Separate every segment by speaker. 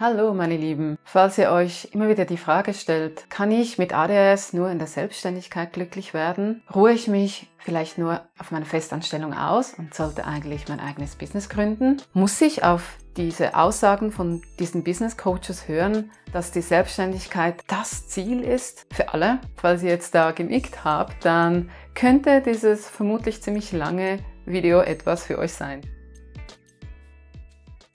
Speaker 1: Hallo meine Lieben, falls ihr euch immer wieder die Frage stellt, kann ich mit ADHS nur in der Selbstständigkeit glücklich werden? Ruhe ich mich vielleicht nur auf meine Festanstellung aus und sollte eigentlich mein eigenes Business gründen? Muss ich auf diese Aussagen von diesen Business Coaches hören, dass die Selbstständigkeit das Ziel ist für alle? Falls ihr jetzt da genickt habt, dann könnte dieses vermutlich ziemlich lange Video etwas für euch sein.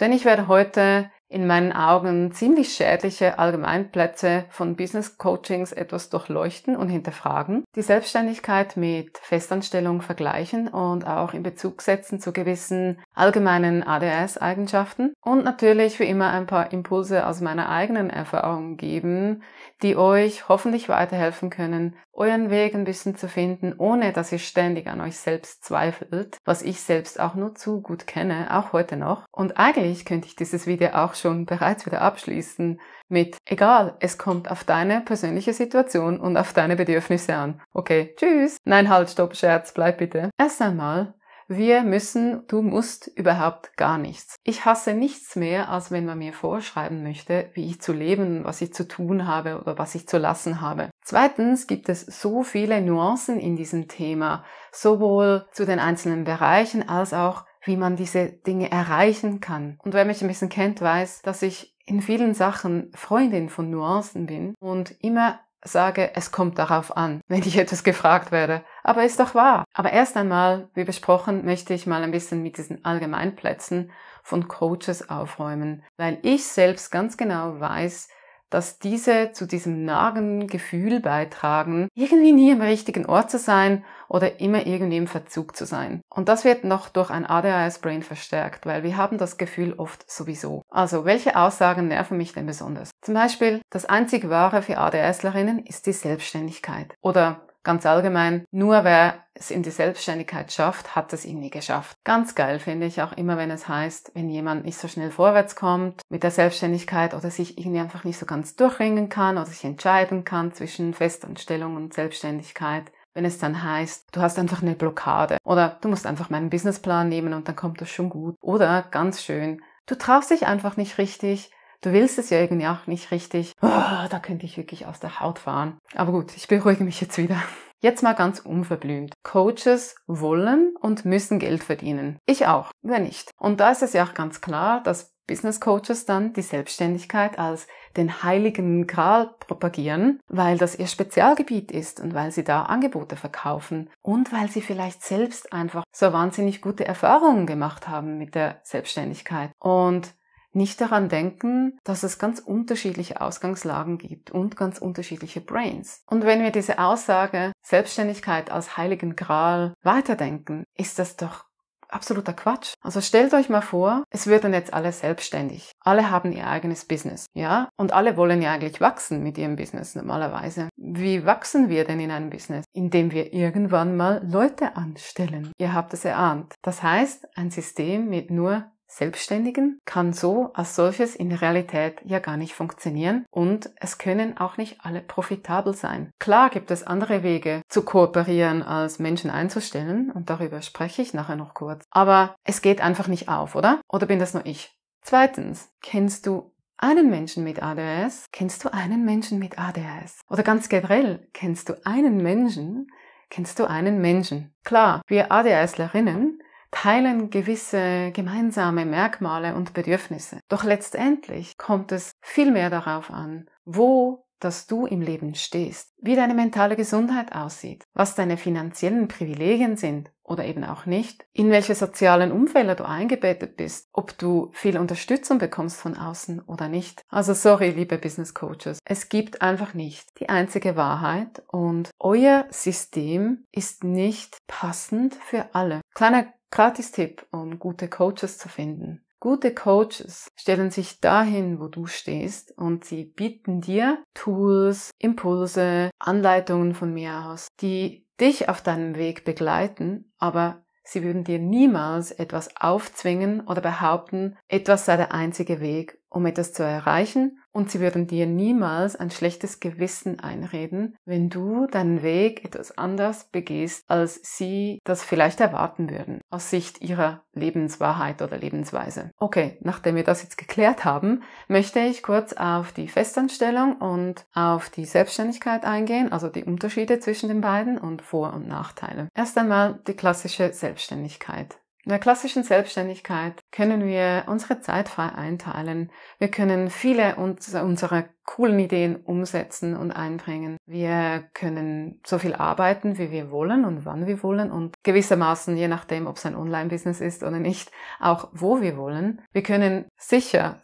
Speaker 1: Denn ich werde heute in meinen Augen ziemlich schädliche Allgemeinplätze von Business Coachings etwas durchleuchten und hinterfragen, die Selbstständigkeit mit Festanstellung vergleichen und auch in Bezug setzen zu gewissen allgemeinen ADHS-Eigenschaften und natürlich wie immer ein paar Impulse aus meiner eigenen Erfahrung geben, die euch hoffentlich weiterhelfen können, euren Weg ein bisschen zu finden, ohne dass ihr ständig an euch selbst zweifelt, was ich selbst auch nur zu gut kenne, auch heute noch. Und eigentlich könnte ich dieses Video auch schon bereits wieder abschließen mit egal, es kommt auf deine persönliche Situation und auf deine Bedürfnisse an. Okay, tschüss. Nein, halt, stopp, Scherz, bleib bitte. Erst einmal, du musst überhaupt gar nichts. Ich hasse nichts mehr, als wenn man mir vorschreiben möchte, wie ich zu leben, was ich zu tun habe oder was ich zu lassen habe. Zweitens gibt es so viele Nuancen in diesem Thema, sowohl zu den einzelnen Bereichen als auch wie man diese Dinge erreichen kann. Und wer mich ein bisschen kennt, weiß, dass ich in vielen Sachen Freundin von Nuancen bin und immer sage, es kommt darauf an, wenn ich etwas gefragt werde. Aber ist doch wahr. Aber erst einmal, wie besprochen, möchte ich mal ein bisschen mit diesen Allgemeinplätzen von Coaches aufräumen, weil ich selbst ganz genau weiß, dass diese zu diesem nagenden Gefühl beitragen, irgendwie nie am richtigen Ort zu sein oder immer irgendwie im Verzug zu sein. Und das wird noch durch ein ADHS-Brain verstärkt, weil wir haben das Gefühl oft sowieso. Also, welche Aussagen nerven mich denn besonders? Zum Beispiel, das einzig Wahre für ADHSlerinnen ist die Selbstständigkeit. Oder ganz allgemein, nur wer es in die Selbstständigkeit schafft, hat es irgendwie geschafft. Ganz geil finde ich auch immer, wenn es heißt, wenn jemand nicht so schnell vorwärts kommt mit der Selbstständigkeit oder sich irgendwie einfach nicht so ganz durchringen kann oder sich entscheiden kann zwischen Festanstellung und Selbstständigkeit. Wenn es dann heißt, du hast einfach eine Blockade oder du musst einfach meinen Businessplan nehmen und dann kommt das schon gut. Oder ganz schön, du traust dich einfach nicht richtig. Du willst es ja irgendwie auch nicht richtig. Oh, da könnte ich wirklich aus der Haut fahren. Aber gut, ich beruhige mich jetzt wieder. Jetzt mal ganz unverblümt. Coaches wollen und müssen Geld verdienen. Ich auch, wer nicht. Und da ist es ja auch ganz klar, dass Business Coaches dann die Selbstständigkeit als den heiligen Gral propagieren, weil das ihr Spezialgebiet ist und weil sie da Angebote verkaufen und weil sie vielleicht selbst einfach so wahnsinnig gute Erfahrungen gemacht haben mit der Selbstständigkeit. Und nicht daran denken, dass es ganz unterschiedliche Ausgangslagen gibt und ganz unterschiedliche Brains. Und wenn wir diese Aussage Selbstständigkeit als heiligen Gral weiterdenken, ist das doch absoluter Quatsch. Also stellt euch mal vor, es würden jetzt alle selbstständig. Alle haben ihr eigenes Business, ja? Und alle wollen ja eigentlich wachsen mit ihrem Business normalerweise. Wie wachsen wir denn in einem Business? Indem wir irgendwann mal Leute anstellen. Ihr habt es erahnt. Das heißt, ein System mit nur Selbstständigen kann so als solches in der Realität ja gar nicht funktionieren und es können auch nicht alle profitabel sein. Klar gibt es andere Wege zu kooperieren, als Menschen einzustellen und darüber spreche ich nachher noch kurz. Aber es geht einfach nicht auf, oder? Oder bin das nur ich? Zweitens, kennst du einen Menschen mit ADHS? Kennst du einen Menschen mit ADHS? Oder ganz generell, kennst du einen Menschen? Kennst du einen Menschen? Klar, wir ADHSlerinnen teilen gewisse gemeinsame Merkmale und Bedürfnisse. Doch letztendlich kommt es viel mehr darauf an, wo dass du im Leben stehst, wie deine mentale Gesundheit aussieht, was deine finanziellen Privilegien sind oder eben auch nicht, in welche sozialen Umfelder du eingebettet bist, ob du viel Unterstützung bekommst von außen oder nicht. Also sorry, liebe Business Coaches, es gibt einfach nicht die einzige Wahrheit und euer System ist nicht passend für alle. Kleiner Gratis-Tipp, um gute Coaches zu finden. Gute Coaches stellen sich dahin, wo du stehst und sie bieten dir Tools, Impulse, Anleitungen von mir aus, die dich auf deinem Weg begleiten, aber sie würden dir niemals etwas aufzwingen oder behaupten, etwas sei der einzige Weg um etwas zu erreichen, und sie würden dir niemals ein schlechtes Gewissen einreden, wenn du deinen Weg etwas anders begehst, als sie das vielleicht erwarten würden, aus Sicht ihrer Lebenswahrheit oder Lebensweise. Okay, nachdem wir das jetzt geklärt haben, möchte ich kurz auf die Festanstellung und auf die Selbstständigkeit eingehen, also die Unterschiede zwischen den beiden und Vor- und Nachteile. Erst einmal die klassische Selbstständigkeit. In der klassischen Selbstständigkeit können wir unsere Zeit frei einteilen. Wir können viele unserer coolen Ideen umsetzen und einbringen. Wir können so viel arbeiten, wie wir wollen und wann wir wollen und gewissermaßen, je nachdem, ob es ein Online-Business ist oder nicht, auch wo wir wollen. Wir können sicher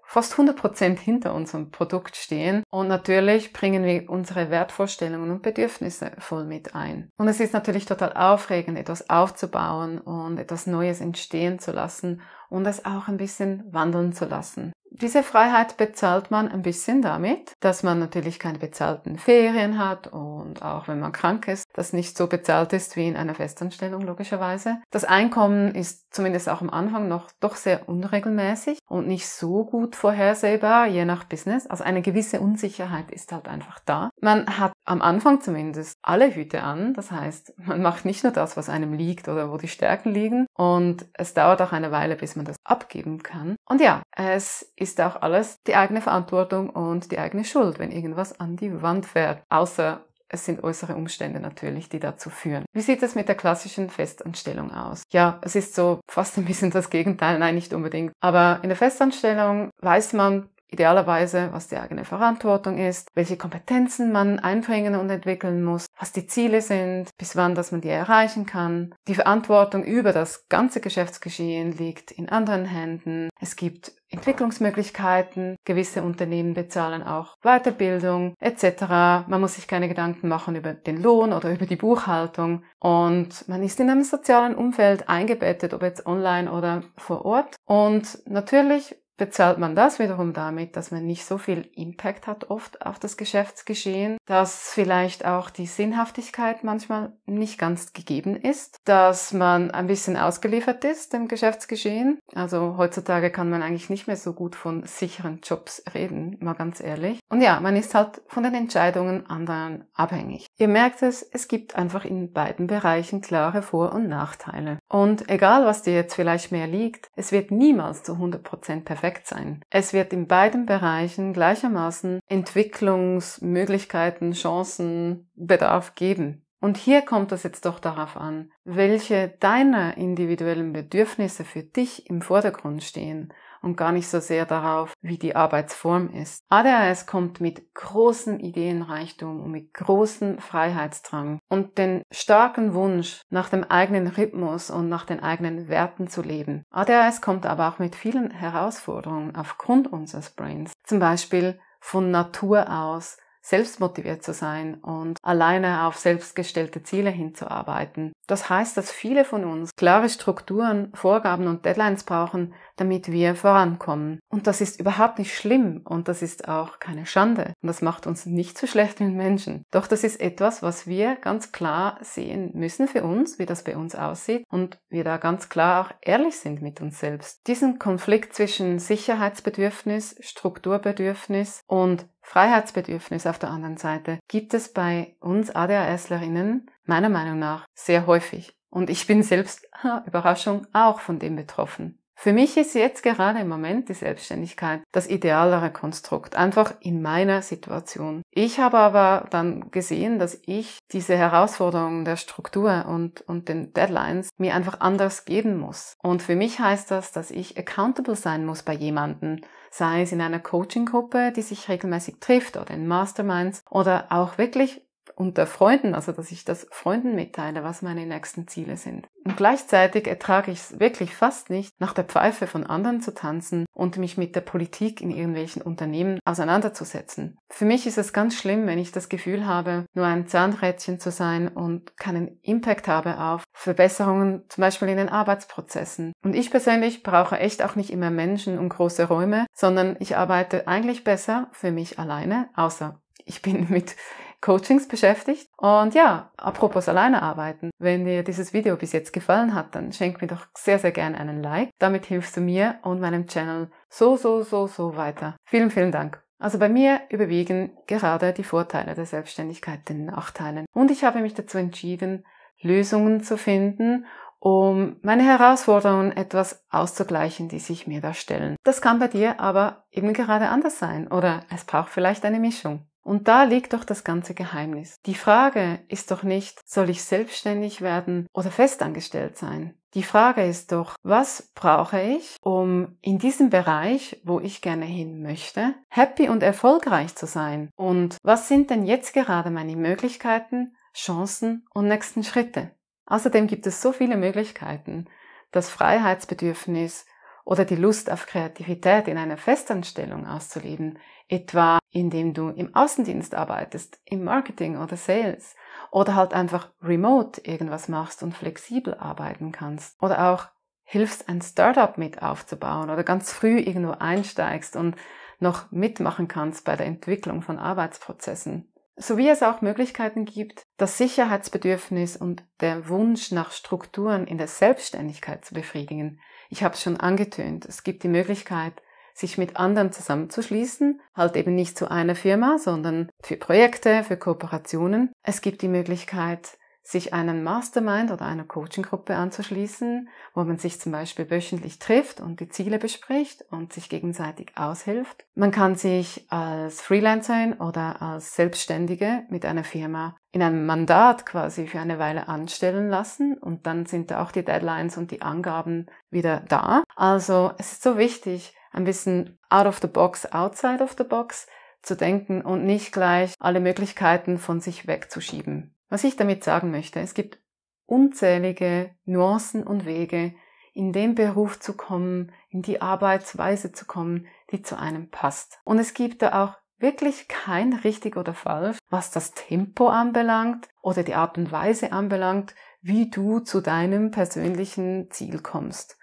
Speaker 1: fast 100% hinter unserem Produkt stehen und natürlich bringen wir unsere Wertvorstellungen und Bedürfnisse voll mit ein. Und es ist natürlich total aufregend, etwas aufzubauen und etwas Neues entstehen zu lassen und es auch ein bisschen wandeln zu lassen. Diese Freiheit bezahlt man ein bisschen damit, dass man natürlich keine bezahlten Ferien hat und auch wenn man krank ist, das nicht so bezahlt ist wie in einer Festanstellung logischerweise. Das Einkommen ist zumindest auch am Anfang noch doch sehr unregelmäßig und nicht so gut vorhersehbar, je nach Business. Also eine gewisse Unsicherheit ist halt einfach da. Man hat am Anfang zumindest alle Hüte an, das heißt, man macht nicht nur das, was einem liegt oder wo die Stärken liegen und es dauert auch eine Weile, bis man das abgeben kann. Und ja, es ist auch alles die eigene Verantwortung und die eigene Schuld, wenn irgendwas an die Wand fährt, außer es sind äußere Umstände natürlich, die dazu führen. Wie sieht es mit der klassischen Festanstellung aus? Ja, es ist so fast ein bisschen das Gegenteil, nein, nicht unbedingt. Aber in der Festanstellung weiß man idealerweise, was die eigene Verantwortung ist, welche Kompetenzen man einbringen und entwickeln muss, was die Ziele sind, bis wann, dass man die erreichen kann. Die Verantwortung über das ganze Geschäftsgeschehen liegt in anderen Händen. Es gibt Entwicklungsmöglichkeiten, gewisse Unternehmen bezahlen auch Weiterbildung etc. Man muss sich keine Gedanken machen über den Lohn oder über die Buchhaltung und man ist in einem sozialen Umfeld eingebettet, ob jetzt online oder vor Ort. Und natürlich bezahlt man das wiederum damit, dass man nicht so viel Impact hat oft auf das Geschäftsgeschehen, dass vielleicht auch die Sinnhaftigkeit manchmal nicht ganz gegeben ist, dass man ein bisschen ausgeliefert ist dem Geschäftsgeschehen. Also heutzutage kann man eigentlich nicht mehr so gut von sicheren Jobs reden, mal ganz ehrlich. Und ja, man ist halt von den Entscheidungen anderen abhängig. Ihr merkt es gibt einfach in beiden Bereichen klare Vor- und Nachteile. Und egal, was dir jetzt vielleicht mehr liegt, es wird niemals zu 100% perfekt sein. Es wird in beiden Bereichen gleichermaßen Entwicklungsmöglichkeiten, Chancen, Bedarf geben. Und hier kommt es jetzt doch darauf an, welche deiner individuellen Bedürfnisse für dich im Vordergrund stehen und gar nicht so sehr darauf, wie die Arbeitsform ist. ADHS kommt mit großem Ideenreichtum und mit großem Freiheitsdrang und den starken Wunsch, nach dem eigenen Rhythmus und nach den eigenen Werten zu leben. ADHS kommt aber auch mit vielen Herausforderungen aufgrund unseres Brains. Zum Beispiel von Natur aus selbstmotiviert zu sein und alleine auf selbstgestellte Ziele hinzuarbeiten. Das heißt, dass viele von uns klare Strukturen, Vorgaben und Deadlines brauchen, damit wir vorankommen. Und das ist überhaupt nicht schlimm und das ist auch keine Schande. Und das macht uns nicht zu schlechten Menschen. Doch das ist etwas, was wir ganz klar sehen müssen für uns, wie das bei uns aussieht und wir da ganz klar auch ehrlich sind mit uns selbst. Diesen Konflikt zwischen Sicherheitsbedürfnis, Strukturbedürfnis und Freiheitsbedürfnis auf der anderen Seite gibt es bei uns ADHSlerinnen meiner Meinung nach sehr häufig. Und ich bin selbst, Überraschung, auch von dem betroffen. Für mich ist jetzt gerade im Moment die Selbstständigkeit das idealere Konstrukt, einfach in meiner Situation. Ich habe aber dann gesehen, dass ich diese Herausforderungen der Struktur und den Deadlines mir einfach anders geben muss. Und für mich heißt das, dass ich accountable sein muss bei jemandem, sei es in einer Coaching-Gruppe, die sich regelmäßig trifft oder in Masterminds oder auch wirklich unter Freunden, also dass ich das Freunden mitteile, was meine nächsten Ziele sind. Und gleichzeitig ertrage ich es wirklich fast nicht, nach der Pfeife von anderen zu tanzen und mich mit der Politik in irgendwelchen Unternehmen auseinanderzusetzen. Für mich ist es ganz schlimm, wenn ich das Gefühl habe, nur ein Zahnrädchen zu sein und keinen Impact habe auf Verbesserungen, zum Beispiel in den Arbeitsprozessen. Und ich persönlich brauche echt auch nicht immer Menschen und große Räume, sondern ich arbeite eigentlich besser für mich alleine, außer ich bin mit Coachings beschäftigt. Und ja, apropos alleine arbeiten, wenn dir dieses Video bis jetzt gefallen hat, dann schenk mir doch sehr, sehr gerne einen Like. Damit hilfst du mir und meinem Channel so weiter. Vielen, vielen Dank. Also bei mir überwiegen gerade die Vorteile der Selbstständigkeit den Nachteilen. Und ich habe mich dazu entschieden, Lösungen zu finden, um meine Herausforderungen etwas auszugleichen, die sich mir da stellen. Das kann bei dir aber eben gerade anders sein oder es braucht vielleicht eine Mischung. Und da liegt doch das ganze Geheimnis. Die Frage ist doch nicht, soll ich selbstständig werden oder festangestellt sein? Die Frage ist doch, was brauche ich, um in diesem Bereich, wo ich gerne hin möchte, happy und erfolgreich zu sein? Und was sind denn jetzt gerade meine Möglichkeiten, Chancen und nächsten Schritte? Außerdem gibt es so viele Möglichkeiten, das Freiheitsbedürfnis oder die Lust auf Kreativität in einer Festanstellung auszuleben, etwa indem du im Außendienst arbeitest, im Marketing oder Sales oder halt einfach remote irgendwas machst und flexibel arbeiten kannst oder auch hilfst, ein Startup mit aufzubauen oder ganz früh irgendwo einsteigst und noch mitmachen kannst bei der Entwicklung von Arbeitsprozessen. Sowie es auch Möglichkeiten gibt, das Sicherheitsbedürfnis und der Wunsch nach Strukturen in der Selbstständigkeit zu befriedigen. Ich habe es schon angetönt, es gibt die Möglichkeit, sich mit anderen zusammenzuschließen, halt eben nicht zu einer Firma, sondern für Projekte, für Kooperationen. Es gibt die Möglichkeit, sich einem Mastermind oder einer Coaching-Gruppe anzuschließen, wo man sich zum Beispiel wöchentlich trifft und die Ziele bespricht und sich gegenseitig aushilft. Man kann sich als Freelancerin oder als Selbstständige mit einer Firma in einem Mandat quasi für eine Weile anstellen lassen und dann sind da auch die Deadlines und die Angaben wieder da. Also es ist so wichtig, ein bisschen out of the box, outside of the box zu denken und nicht gleich alle Möglichkeiten von sich wegzuschieben. Was ich damit sagen möchte, es gibt unzählige Nuancen und Wege, in den Beruf zu kommen, in die Arbeitsweise zu kommen, die zu einem passt. Und es gibt da auch wirklich kein richtig oder falsch, was das Tempo anbelangt oder die Art und Weise anbelangt, wie du zu deinem persönlichen Ziel kommst.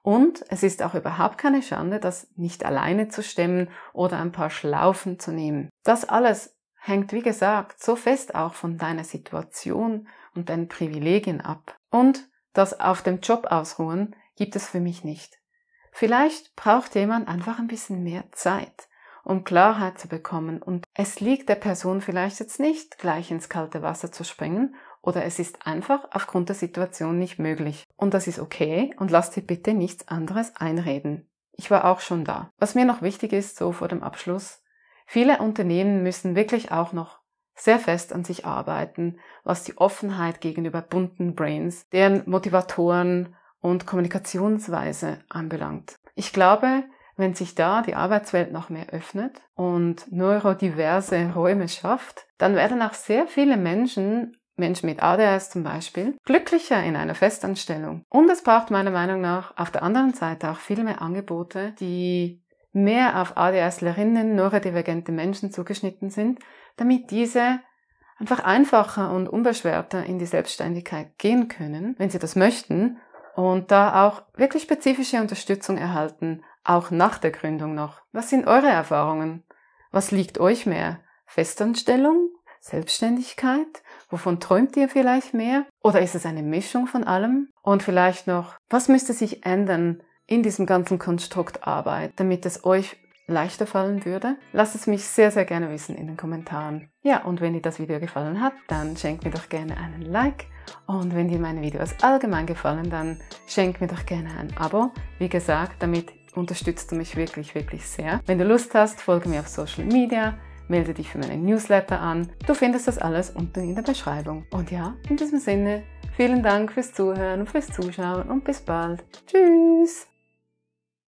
Speaker 1: Und es ist auch überhaupt keine Schande, das nicht alleine zu stemmen oder ein paar Schlaufen zu nehmen. Das alles hängt, wie gesagt, so fest auch von deiner Situation und deinen Privilegien ab. Und das auf dem Job ausruhen gibt es für mich nicht. Vielleicht braucht jemand einfach ein bisschen mehr Zeit, um Klarheit zu bekommen und es liegt der Person vielleicht jetzt nicht, gleich ins kalte Wasser zu springen oder es ist einfach aufgrund der Situation nicht möglich. Und das ist okay und lass dir bitte nichts anderes einreden. Ich war auch schon da. Was mir noch wichtig ist, so vor dem Abschluss, viele Unternehmen müssen wirklich auch noch sehr fest an sich arbeiten, was die Offenheit gegenüber bunten Brains, deren Motivatoren und Kommunikationsweise anbelangt. Ich glaube, wenn sich da die Arbeitswelt noch mehr öffnet und neurodiverse Räume schafft, dann werden auch sehr viele Menschen mit ADHS zum Beispiel, glücklicher in einer Festanstellung. Und es braucht meiner Meinung nach auf der anderen Seite auch viel mehr Angebote, die mehr auf ADHSlerinnen, neurodivergente Menschen zugeschnitten sind, damit diese einfach einfacher und unbeschwerter in die Selbstständigkeit gehen können, wenn sie das möchten und da auch wirklich spezifische Unterstützung erhalten, auch nach der Gründung noch. Was sind eure Erfahrungen? Was liegt euch mehr? Festanstellung? Selbstständigkeit? Wovon träumt ihr vielleicht mehr? Oder ist es eine Mischung von allem? Und vielleicht noch, was müsste sich ändern in diesem ganzen Konstrukt Arbeit, damit es euch leichter fallen würde? Lasst es mich sehr, sehr gerne wissen in den Kommentaren. Ja, und wenn dir das Video gefallen hat, dann schenkt mir doch gerne einen Like. Und wenn dir meine Videos allgemein gefallen, dann schenk mir doch gerne ein Abo. Wie gesagt, damit unterstützt du mich wirklich, wirklich sehr. Wenn du Lust hast, folge mir auf Social Media, melde dich für meine Newsletter an. Du findest das alles unten in der Beschreibung. Und ja, in diesem Sinne, vielen Dank fürs Zuhören und fürs Zuschauen und bis bald. Tschüss!